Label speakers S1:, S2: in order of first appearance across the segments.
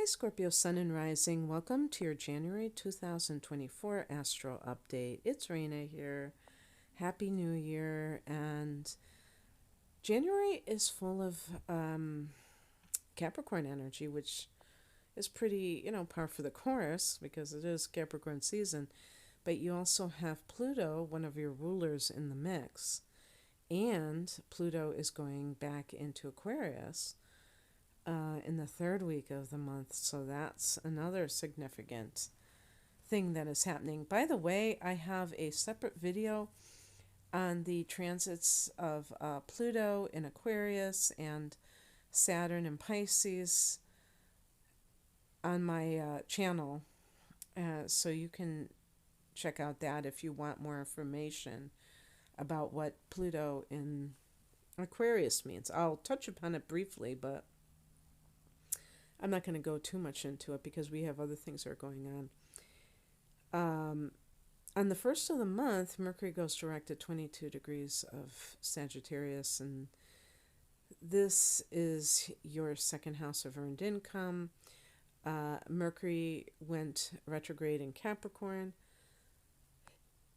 S1: Scorpio Sun and Rising. Welcome to your January 2024 Astro Update. It's Raina here. Happy New Year. And January is full of Capricorn energy, which is pretty, par for the course because it is Capricorn season. But you also have Pluto, one of your rulers, in the mix. And Pluto is going back into Aquarius in the third week of the month. So that's another significant thing that is happening. By the way, I have a separate video on the transits of Pluto in Aquarius and Saturn in Pisces on my channel. So you can check out that if you want more information about what Pluto in Aquarius means. I'll touch upon it briefly, but I'm not going to go too much into it because we have other things that are going on the first of the month, Mercury goes direct at 22 degrees of Sagittarius, and this is your second house of earned income. Mercury went retrograde in Capricorn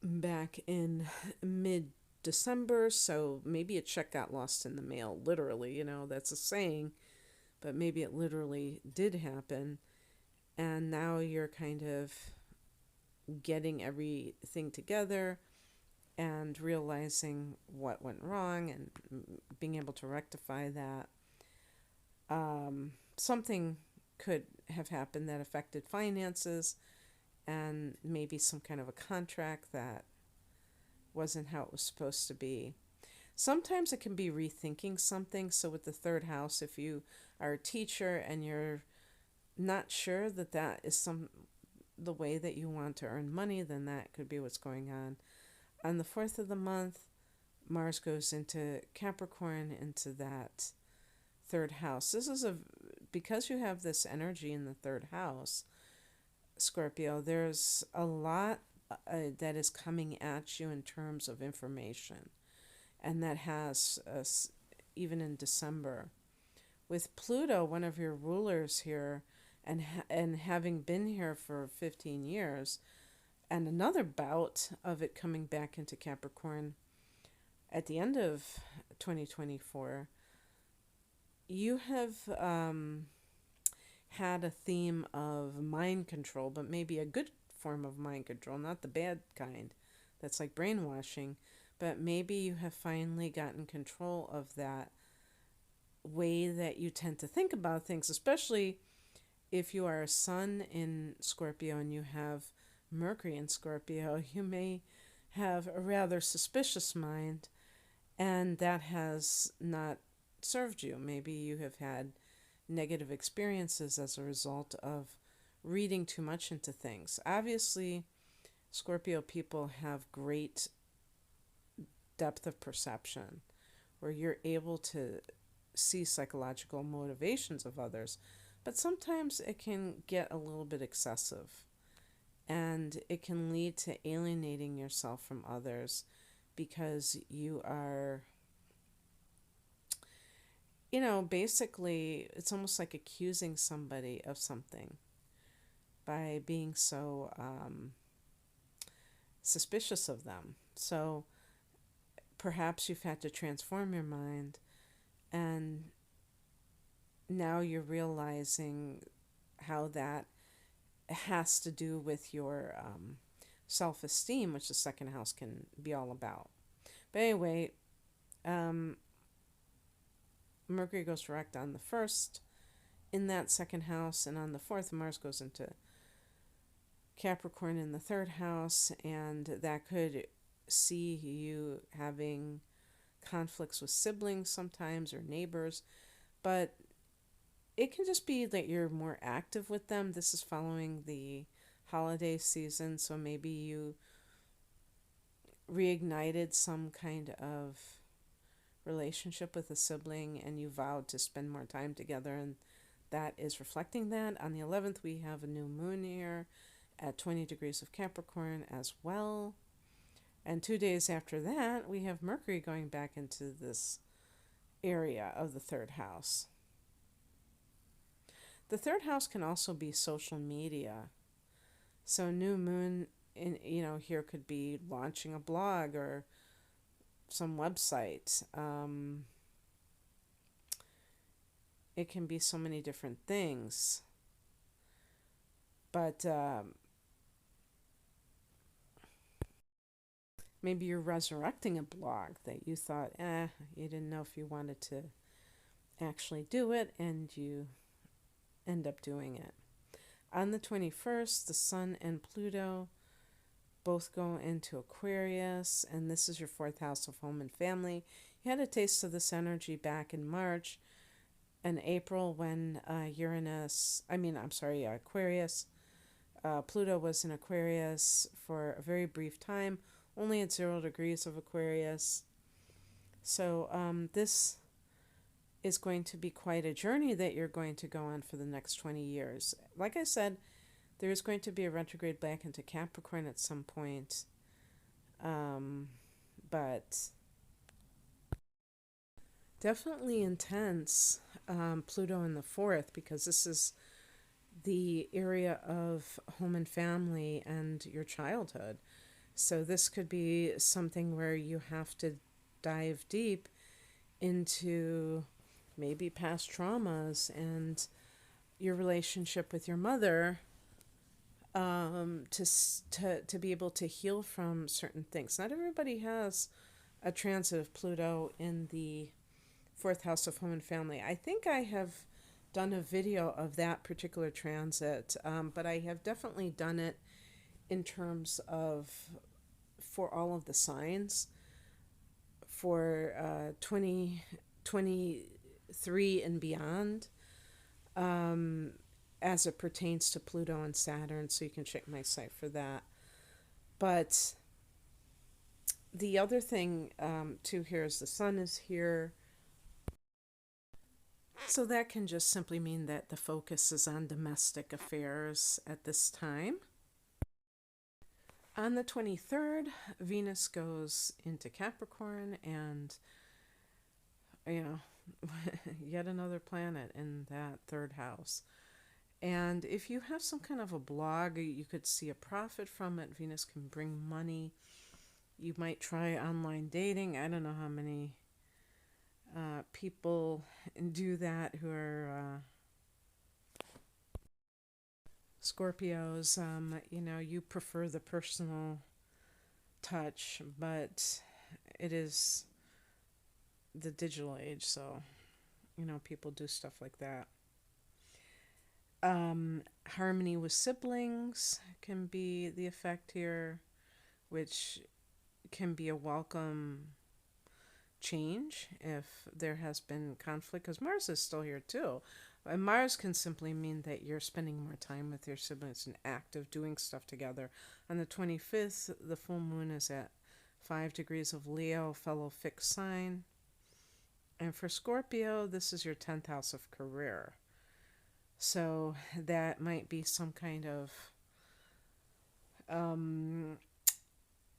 S1: back in mid-December, so maybe a check got lost in the mail, literally, that's a saying. But maybe it literally did happen, and now you're kind of getting everything together and realizing what went wrong and being able to rectify that. Something could have happened that affected finances and maybe some kind of a contract that wasn't how it was supposed to be. Sometimes it can be rethinking something. So with the third house, if you are a teacher and you're not sure that that is the way that you want to earn money, then that could be what's going on. On the 4th of the month, Mars goes into Capricorn, into that third house. Because you have this energy in the third house, Scorpio, there's a lot that is coming at you in terms of information. And that has even in December. With Pluto, one of your rulers here, and having been here for 15 years, and another bout of it coming back into Capricorn at the end of 2024, you have had a theme of mind control, but maybe a good form of mind control, not the bad kind that's like brainwashing. But maybe you have finally gotten control of that way that you tend to think about things, especially if you are a sun in Scorpio and you have Mercury in Scorpio. You may have a rather suspicious mind, and that has not served you. Maybe you have had negative experiences as a result of reading too much into things. Obviously, Scorpio people have great depth of perception where you're able to see psychological motivations of others, but sometimes it can get a little bit excessive and it can lead to alienating yourself from others because you are, basically it's almost like accusing somebody of something by being so suspicious of them. So perhaps you've had to transform your mind, and now you're realizing how that has to do with your self-esteem, which the second house can be all about. But anyway, Mercury goes direct on the 1st in that second house, and on the 4th, Mars goes into Capricorn in the third house, and that could see you having conflicts with siblings sometimes or neighbors, but it can just be that you're more active with them. This is following the holiday season, so maybe you reignited some kind of relationship with a sibling and you vowed to spend more time together, and that is reflecting that. On the 11th, we have a new moon here at 20 degrees of Capricorn as well. And 2 days after that, we have Mercury going back into this area of the third house. The third house can also be social media. So new moon in here could be launching a blog or some website. It can be so many different things. But maybe you're resurrecting a blog that you thought, you didn't know if you wanted to actually do it, and you end up doing it. On the 21st, the Sun and Pluto both go into Aquarius, and this is your fourth house of home and family. You had a taste of this energy back in March and April when Aquarius. Pluto was in Aquarius for a very brief time, only at 0 degrees of Aquarius. So this is going to be quite a journey that you're going to go on for the next 20 years. Like I said, there is going to be a retrograde back into Capricorn at some point. But definitely intense, Pluto in the fourth, because this is the area of home and family and your childhood. So this could be something where you have to dive deep into maybe past traumas and your relationship with your mother, to be able to heal from certain things. Not everybody has a transit of Pluto in the fourth house of home and family. I think I have done a video of that particular transit, but I have definitely done it in terms of for all of the signs for 2023 and beyond, as it pertains to Pluto and Saturn, so you can check my site for that. But the other thing, too, here is the Sun is here. So that can just simply mean that the focus is on domestic affairs at this time. On the 23rd, Venus goes into Capricorn, and, yet another planet in that third house. And if you have some kind of a blog, you could see a profit from it. Venus can bring money. You might try online dating. I don't know how many people do that who are Scorpios. You prefer the personal touch, but it is the digital age, so people do stuff like that. Harmony with siblings can be the effect here, which can be a welcome change if there has been conflict, because Mars is still here too. And Mars can simply mean that you're spending more time with your siblings, an act of doing stuff together. On the 25th, the full moon is at 5 degrees of Leo, fellow fixed sign. And for Scorpio, this is your 10th house of career. So that might be some kind of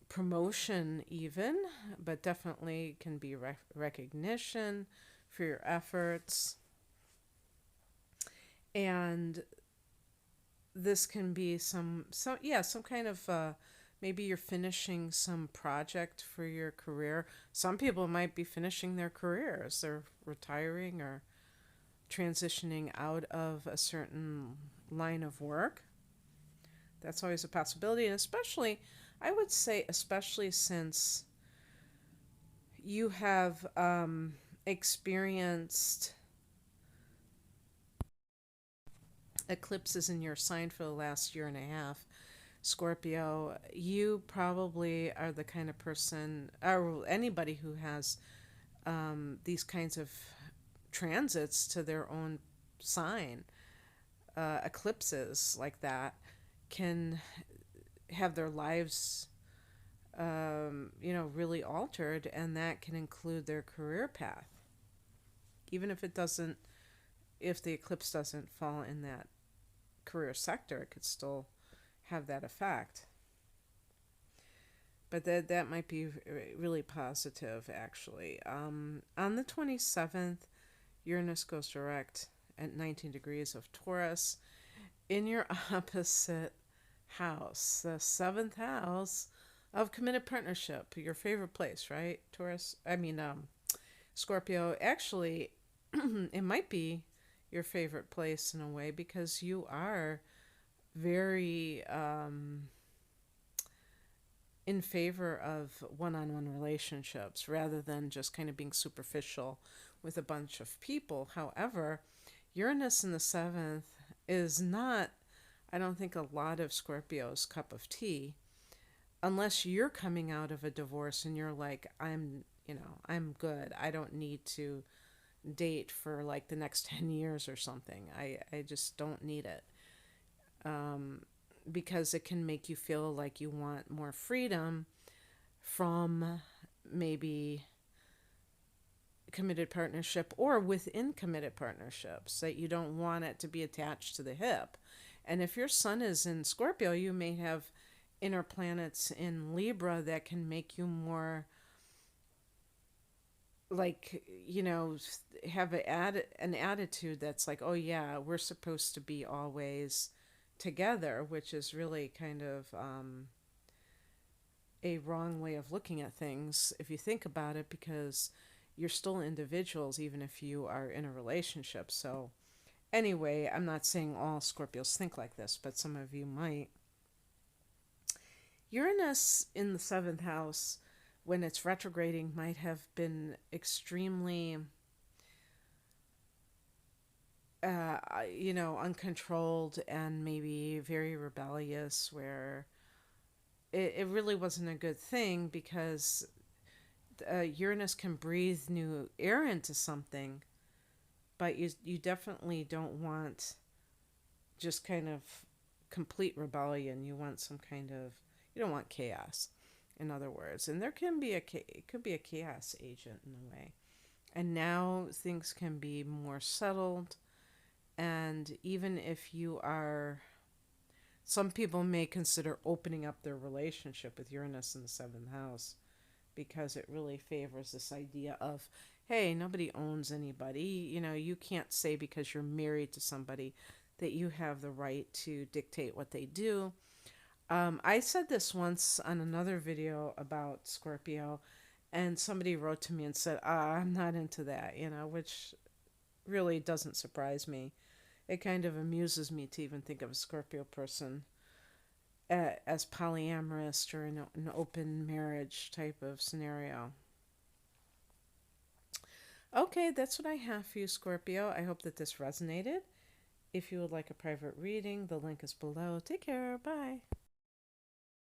S1: promotion even, but definitely can be recognition for your efforts. And this can be some kind of maybe you're finishing some project for your career. Some people might be finishing their careers. They're retiring or transitioning out of a certain line of work. That's always a possibility, and I would say especially since you have experienced eclipses in your sign for the last year and a half, Scorpio, you probably are the kind of person, or anybody who has these kinds of transits to their own sign, eclipses like that, can have their lives, really altered, and that can include their career path. Even if if the eclipse doesn't fall in that career sector, it could still have that effect. But that might be really positive, actually. On the 27th, Uranus goes direct at 19 degrees of Taurus in your opposite house, the seventh house of committed partnership, your favorite place, right? Scorpio. Actually, it might be your favorite place in a way because you are very in favor of one-on-one relationships rather than just kind of being superficial with a bunch of people. However, Uranus in the seventh is not, I don't think, a lot of Scorpio's cup of tea, unless you're coming out of a divorce and you're like, I'm good. I don't need to date for like the next 10 years or something. I just don't need it. Because it can make you feel like you want more freedom from maybe committed partnership or within committed partnerships, that you don't want it to be attached to the hip. And if your sun is in Scorpio, you may have inner planets in Libra that can make you more like, have an attitude that's like, oh yeah, we're supposed to be always together, which is really kind of a wrong way of looking at things if you think about it, because you're still individuals even if you are in a relationship. So anyway, I'm not saying all Scorpios think like this, but some of you might. Uranus in the seventh house, when it's retrograding, might have been extremely uncontrolled and maybe very rebellious, where it really wasn't a good thing, because Uranus can breathe new air into something, but you definitely don't want just kind of complete rebellion. You want some kind of, you don't want chaos, in other words. And there can be it could be a chaos agent in a way. And now things can be more settled. And even if you are, some people may consider opening up their relationship with Uranus in the seventh house, because it really favors this idea of, hey, nobody owns anybody. You can't say because you're married to somebody that you have the right to dictate what they do. I said this once on another video about Scorpio, and somebody wrote to me and said, I'm not into that, which really doesn't surprise me. It kind of amuses me to even think of a Scorpio person as polyamorous or in an open marriage type of scenario. Okay, that's what I have for you, Scorpio. I hope that this resonated. If you would like a private reading, the link is below. Take care. Bye.